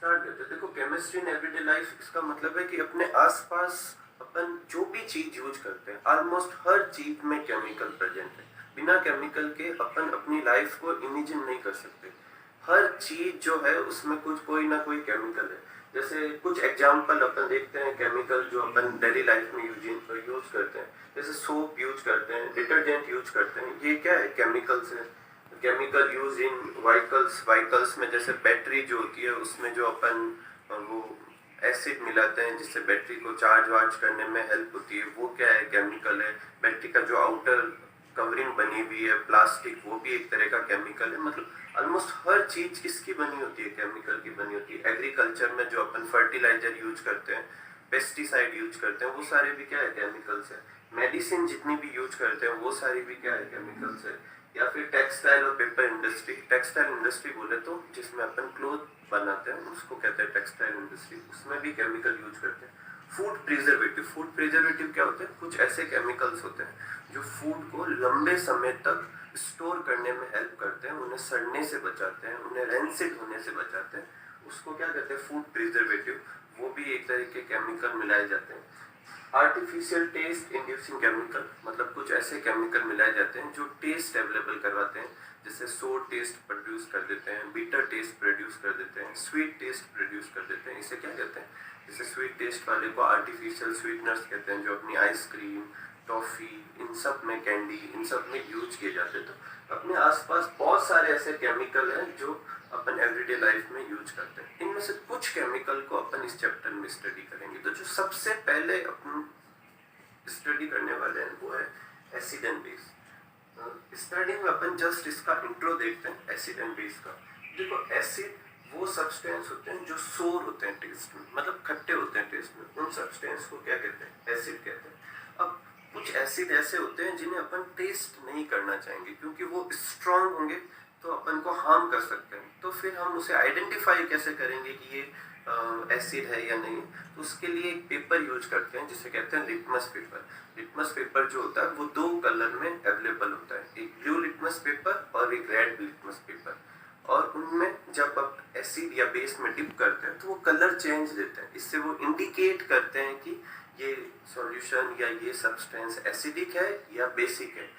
Start करते हैं। देखो केमिस्ट्री इन एवरीडे लाइफ, इसका मतलब है कि अपने आसपास अपन जो भी चीज यूज करते हैं, ऑलमोस्ट हर चीज में केमिकल प्रेजेंट है। बिना केमिकल के अपन अपनी लाइफ को इमेजिन नहीं कर सकते। हर चीज जो है उसमें कुछ कोई ना कोई केमिकल है। जैसे कुछ एग्जाम्पल अपन देखते हैं केमिकल जो अपन डेली लाइफ में यूज करते हैं। जैसे सोप यूज करते हैं, डिटर्जेंट यूज करते हैं, ये क्या है? केमिकल्स है। केमिकल यूज इन व्हीकल्स में जैसे बैटरी जो होती है उसमें जो अपन वो एसिड मिलाते हैं जिससे बैटरी को चार्ज वार्ज करने में हेल्प होती है, वो क्या है? केमिकल है। बैटरी का जो आउटर कवरिंग बनी हुई है प्लास्टिक, वो भी एक तरह का केमिकल है। मतलब ऑलमोस्ट हर चीज किसकी बनी होती है? केमिकल की बनी होती है। एग्रीकल्चर में जो अपन फर्टिलाइजर यूज करते हैं, पेस्टिसाइड यूज करते हैं, वो सारे भी क्या है? केमिकल्स है। मेडिसिन जितनी भी यूज करते हैं वो सारी भी क्या है? केमिकल्स है। या फिर टेक्सटाइल और पेपर इंडस्ट्री। टेक्सटाइल इंडस्ट्री बोले तो जिसमें अपन क्लोथ बनाते हैं उसको कहते हैं टेक्सटाइल इंडस्ट्री, उसमें भी केमिकल यूज करते हैं। फूड प्रिजर्वेटिव क्या होते हैं? कुछ ऐसे केमिकल्स होते हैं जो फूड को लंबे समय तक स्टोर करने में हेल्प करते हैं, उन्हें सड़ने से बचाते हैं, उन्हें रेंसिड होने से बचाते हैं। उसको क्या कहते हैं? Food preservative. वो भी एक तरह के केमिकल मिलाए जाते हैं। आर्टिफिशियल टेस्ट इंड्यूसिंग केमिकल, मतलब कुछ ऐसे केमिकल मिलाए जाते हैं जो टेस्ट अवेलेबल करवाते हैं। जैसे सोर टेस्ट प्रोड्यूस कर देते हैं, बीटर टेस्ट प्रोड्यूस कर देते हैं, स्वीट टेस्ट प्रोड्यूस कर देते हैं। इसे क्या कहते हैं? जैसे स्वीट टेस्ट वाले को आर्टिफिशियल स्वीटनर्स कहते हैं, जो अपनी आइसक्रीम, टॉफी, इन सब में, कैंडी, इन सब में यूज किए जाते हैं। तो अपने आसपास बहुत सारे ऐसे केमिकल हैं जो अपन एवरीडे लाइफ में यूज करते हैं। इनमें से कुछ केमिकल को अपन इस चैप्टर में स्टडी करेंगे। तो जो सबसे पहले अपन स्टडी करने वाले हैं वो है एसिड एंड बेस। स्टार्टिंग में अपन जस्ट इसका इंट्रो देखते हैं एसिड एंड बेस का। देखो एसिड वो सब्सटेंस होते हैं जो सोर होते हैं टेस्ट में, मतलब खट्टे होते हैं टेस्ट में। उन सब्सटेंस को क्या कहते हैं? एसिड कहते हैं। अब कुछ एसिड ऐसे होते हैं जिन्हें अपन टेस्ट नहीं करना चाहेंगे क्योंकि वो स्ट्रांग होंगे तो अपन को हार्म कर सकते हैं। तो फिर हम उसे आइडेंटिफाई कैसे करेंगे कि ये एसिड है या नहीं? तो उसके लिए एक पेपर यूज करते हैं जिसे कहते हैं लिटमस पेपर। लिटमस पेपर जो होता है वो दो कलर में अवेलेबल होता है, एक ब्लू लिटमस पेपर और एक रेड लिटमस पेपर। और उनमें जब आप एसिड या बेस में डिप करते हैं तो वो कलर चेंज देते हैं। इससे वो इंडिकेट करते हैं कि ये सॉल्यूशन या ये सब्सटेंस एसिडिक है या बेसिक है।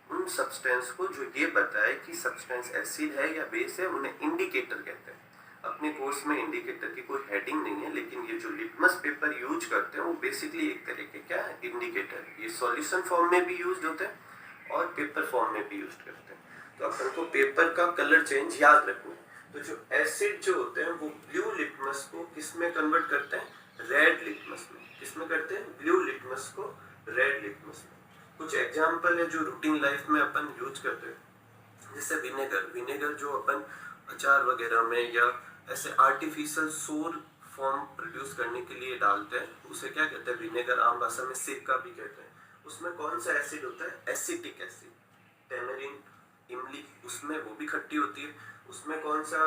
उन सब्सटेंस को जो ये बताए कि सब्सटेंस एसिड है या बेस है, उन्हें इंडिकेटर कहते हैं। अपने कोर्स में इंडिकेटर की कोई हेडिंग नहीं है, लेकिन ये जो लिटमस पेपर यूज करते हैं वो बेसिकली एक तरह के क्या है? इंडिकेटर। ये सॉल्यूशन फॉर्म में भी यूज होते हैं और पेपर फॉर्म में भी यूज करते हैं। तो अपन को पेपर का कलर चेंज याद रखना है। तो जो एसिड जो होते हैं वो ब्लू लिटमस को किस में कन्वर्ट करते हैं? रेड लिटमस में। किसमें करते हैं? ब्लू लिटमस को रेड लिटमस में। कुछ एग्जाम्पल है जो रूटीन लाइफ में अपन यूज करते हैं, जैसे विनेगर जो अपन अचार वगैरह में या ऐसे आर्टिफिशियल सोर फॉर्म प्रोड्यूस करने के लिए डालते हैं, उसे क्या कहते हैं? विनेगर। आम भाषा में सिरका भी कहते हैं। उसमें कौन सा एसिड होता है? Acetic acid. टेमरिन, इमली, उसमें वो भी खट्टी होती है। उसमें कौन सा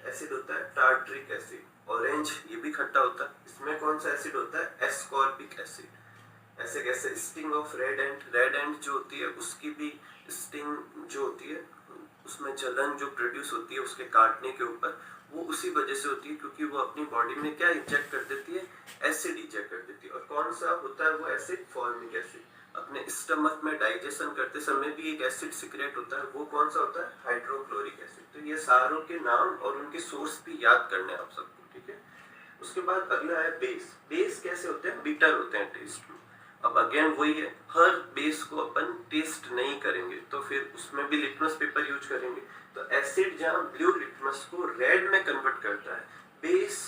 एसिड होता है? Tartaric acid. ऑरेंज, ये भी खट्टा होता है। इसमें कौन सा एसिड होता है? Ascorbic acid. ऐसे कैसे स्टिंग ऑफ रेड एंड जो होती है उसकी भी स्टिंग जो होती है उसमें जलन जो प्रोड्यूस होती है उसके काटने के ऊपर, वो उसी वजह से होती है क्योंकि वो अपनी बॉडी में क्या इंजेक्ट कर देती है? एसिड इंजेक्ट कर देती है। और कौन सा होता है वो एसिड? Formic acid. अपने स्टमक में डाइजेशन करते समय भी एक एसिड सिक्रेट होता है, वो कौन सा होता है? Hydrochloric acid. तो ये सारों के नाम और उनके सोर्स भी याद करने हैं आप सबको, ठीक है। उसके बाद अगला है बेस। बेस कैसे होते हैं? बिटर होते हैं टेस्ट में। अब अगेन वही है, हर बेस को अपन टेस्ट नहीं करेंगे तो फिर उसमें भी लिटमस पेपर यूज करेंगे। तो एसिड जहाँ ब्लू लिटमस को रेड में कन्वर्ट करता है, बेस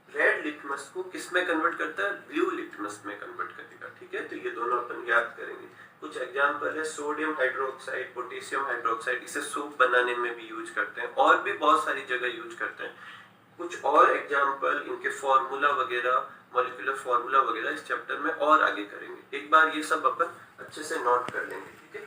रेड लिटमस को किस में कन्वर्ट करता है? ब्लू लिटमस में कन्वर्ट करेगा, ठीक है। तो ये दोनों अपन याद करेंगे। कुछ एग्जांपल है सोडियम हाइड्रोक्साइड, पोटेशियम हाइड्रोक्साइड, इसे सोप बनाने में भी यूज करते हैं और भी बहुत सारी जगह यूज करते हैं। कुछ और एग्जांपल, इनके फॉर्मूला वगैरह, मॉलिक्यूलर फॉर्मूला वगैरह इस चैप्टर में और आगे करेंगे। एक बार ये सब अपन अच्छे से नोट कर लेंगे, ठीक है।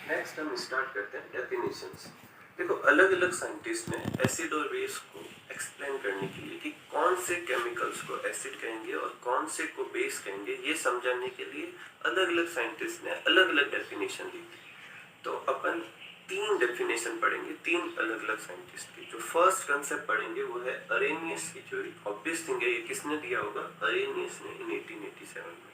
नेक्स्ट हम स्टार्ट करते हैं डेफिनेशंस। देखो अलग अलग साइंटिस्ट ने एसिड और बेस को एक्सप्लेन करने के लिए कि कौन से केमिकल्स को एसिड कहेंगे और कौन से को बेस कहेंगे, ये समझाने के लिए अलग अलग साइंटिस्ट ने अलग अलग डेफिनेशन दी थी। तो अपन 3 डेफिनेशन पढ़ेंगे 3 अलग अलग साइंटिस्ट की। जो फर्स्ट कंसेप्ट पढ़ेंगे वो है अरेनियस की थ्योरी। ऑब्वियस थिंग है, ये किसने दिया होगा? अरेनियस ने इन 1887 में।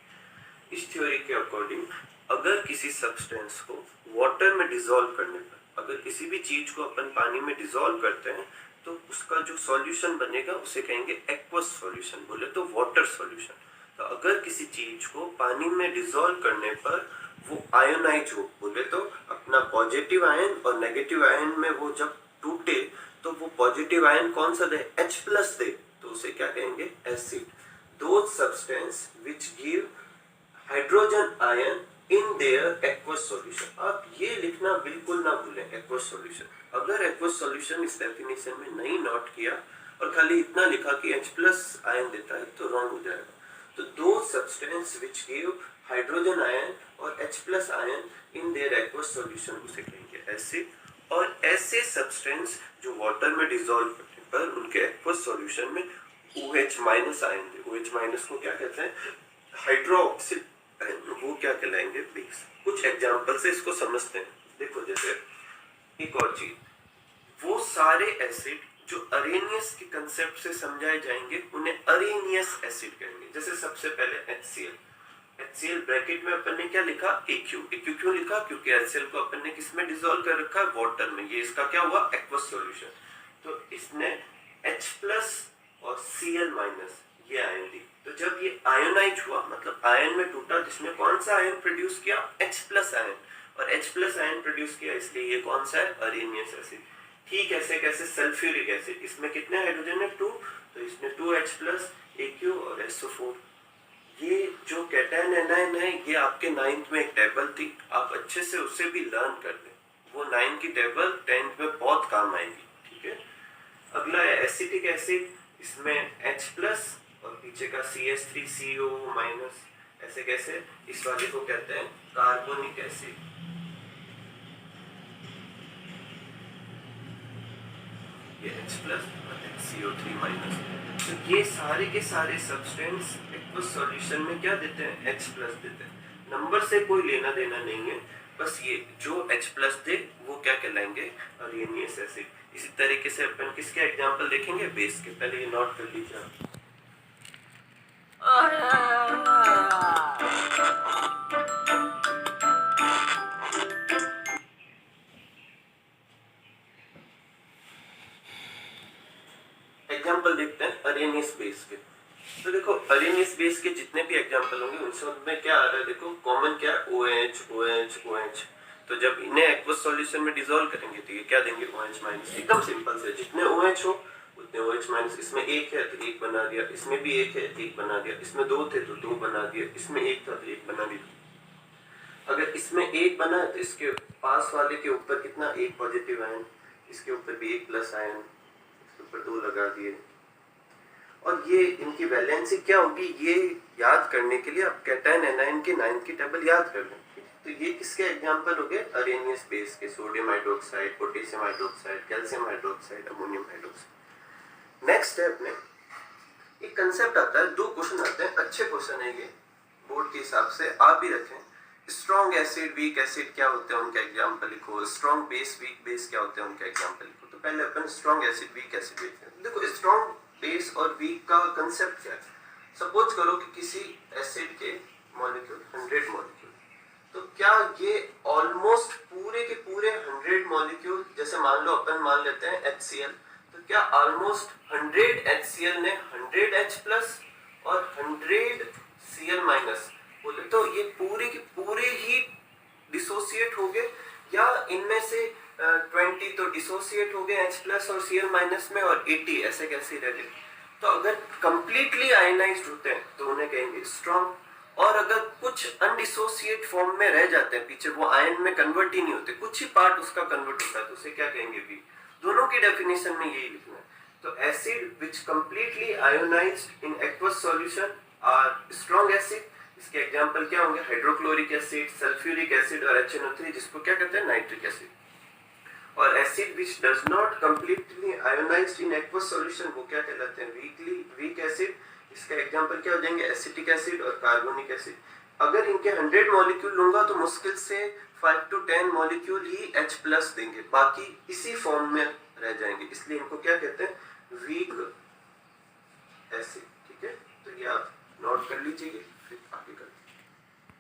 इस थ्योरी के अकॉर्डिंग अगर किसी सब्सटेंस को वाटर में डिसॉल्व करने पर, अगर किसी भी चीज को अपन पानी में डिसॉल्व करते हैं तो उसका जो सॉल्यूशन बनेगा उसे कहेंगे एक्वस सॉल्यूशन, बोले तो वाटर सॉल्यूशन। तो अगर किसी चीज को पानी में डिसॉल्व करने पर वो आयोनाइज हो, बोले तो अपना पॉजिटिव आयन और नेगेटिव आयन में वो जब टूटे तो वो पॉजिटिव आयन कौन सा दे? H+ दे, तो उसे क्या कहेंगे? Acid. Those substance which give hydrogen ion in their aqueous solution. आप ये लिखना बिल्कुल ना भूलें, एक्वस सॉल्यूशन। अगर एक्वस सॉल्यूशन इस डेफिनेशन में नहीं नोट किया और खाली इतना लिखा कि H+ आयन देता है तो रॉन्ग हो जाएगा। तो दो substance which give hydrogen ion और H+ ion in their aqueous solution उसे कहेंगे एसिड। और ऐसे सब्सटेंस जो वाटर में डिसॉल्व करने पर उनके एक्वस सॉल्यूशन में OH- आयन दे, OH- को क्या कहते हैं? हाइड्रोक्सिल, वो क्या कहलाएंगे? बेस। कुछ एग्जांपल से इसको समझते हैं। देखो, जैसे एक और चीज, वो सारे एसिड जो अरेनियस के कंसेप्ट से समझाए जाएंगे उन्हें अरेनियस एसिड कहेंगे। जैसे सबसे पहले HCl ब्रैकेट में अपन ने क्या लिखा? AQ क्यों लिखा? क्योंकि HCl को अपन ने किसमें डिसॉल्व कर रखा है? वाटर में। ये इसका क्या हुआ? Aqueous solution. तो इसने H+ और Cl- ये आयन दी। तो जब ये आयोनाइज हुआ, मतलब आयन में टूटा, जिसने कौन सा आयन प्रोड्यूस किया? H+ ion. और H+ आयन प्रोड्यूस किया, इसलिए ये कौन सा है? Arrhenius acid. ठीक ऐसे कैसे सल्फ्यूरिक एसिड, इसमें कितने हाइड्रोजन है? 2, तो इसमें 2H+, AQ और SO4। ये जो कैटायन एनायन है, ये आपके 9th में एक टेबल थी, आप अच्छे से उसे भी लर्न कर लें। वो 9 की टेबल 10th में बहुत काम आएगी। ठीक है। अगला है एसिटिक एसिड, इसमें H+ और पीछे का CH3CO-। ऐसे कैसे? इस वाले को कहते हैं कार्बोनिक एसिड। ये H+ और CO3-। तो ये सारे के सारे सब्सटेंस एक्वस सॉल्यूशन में क्या देते हैं? H+ देते हैं। नंबर से कोई लेना देना नहीं है, बस ये जो H+ दे वो क्या कहलाएंगे? Arrhenius acid. इसी तरीके से अपन किसके एग्जांपल देखेंगे? बेस के। पहले ये नोट कर लीजिए। एग्जांपल देखते हैं अरेनियस बेस के। तो देखो, अरेनियस बेस के जितने भी एग्जांपल होंगे उन सब में क्या आ रहा है? देखो, कॉमन क्या है? OH। तो जब इन्हें एक्वस सॉल्यूशन में डिसॉल्व करेंगे तो ये क्या देंगे? OH-। एकदम सिंपल से, जितने OH हो उतने OH-। इसमें एक है तो एक बना दिया, इसमें भी एक है, एक बना दिया, इसमें 2 थे तो 2 बना दिया, इसमें एक था तो एक बना दिया। अगर इसमें एक बना है तो इसके पास वाले के ऊपर कितना? एक पॉजिटिव आयन, इसके ऊपर भी एक प्लस आयन, इसके ऊपर 2 लगा दिए। और ये इनकी वैलेंसी क्या होगी, ये याद करने के लिए आप कैटायन एनायन के 9th की टेबल याद कर लें। तो ये किसके एग्जांपल हो गए? अरेनियस बेस के। Sodium hydroxide, potassium hydroxide, calcium hydroxide, ammonium hydroxide. Next है अपने एक कंसेप्ट आता है, 2 क्वेश्चन आते हैं, अच्छे क्वेश्चन है ये, बोर्ड के हिसाब से आप भी रखें। स्ट्रॉन्ग एसिड, वीक एसिड क्या होते हैं उनका एग्जांपल लिखो। स्ट्रॉन्ग बेस, वीक बेस क्या होते हैं उनका एग्जांपल लिखो। तो पहले अपन स्ट्रॉन्ग एसिड, वीक एसिड देखते हैं। देखो, स्ट्रॉन्ग बेस और वीक का कंसेप्ट क्या है? सपोज करो कि किसी एसिड के मॉलिक्यूल 100 मॉलिक्यूल, तो क्या ये ऑलमोस्ट पूरे के पूरे 100 मॉलिक्यूल, जैसे मान लो अपन मान लेते हैं HCl, तो क्या ऑलमोस्ट 100 HCl ने 100 H+ और 100 Cl- बोले तो ये पूरे के पूरे ही डिसोसिएट हो गए, या इनमें से 20 तो डिसोसिएट हो गए H+ और Cl- में, और 80 ऐसे कैसे रह गए? तो अगर कंप्लीटली आयनाइज्ड होते हैं तो उन्हें कहेंगे स्ट्रॉन्ग, और अगर कुछ अनडिसोसिएट फॉर्म में रह जाते हैं, पीछे वो आयन में कन्वर्ट ही नहीं होते, कुछ ही पार्ट उसका कन्वर्ट होता है, तो उसे क्या कहेंगे? वीक। दोनों की डेफिनेशन में यही लिखना है। तो acid which completely ionized in aqueous solution are strong acid. इसके एग्जांपल क्या होंगे? हाइड्रोक्लोरिक एसिड, सल्फ्यूरिक एसिड और HNO3, जिसको क्या कहते हैं? Nitric acid. और acid which does not completely ionized in aqueous solution, वो क्या कहलाते हैं? वीक एसिड, इसका एग्जांपल क्या हो जाएंगे एसिटिक एसिड और कार्बोनिक एसिड। अगर इनके 100 मॉलिक्यूल लूंगा तो मुश्किल से 5 to 10 मॉलिक्यूल ही H+ देंगे, बाकी इसी फॉर्म में रह जाएंगे, इसलिए इनको क्या कहते हैं वीक एसिड। ठीक है, तो ये आप नोट कर लीजिए।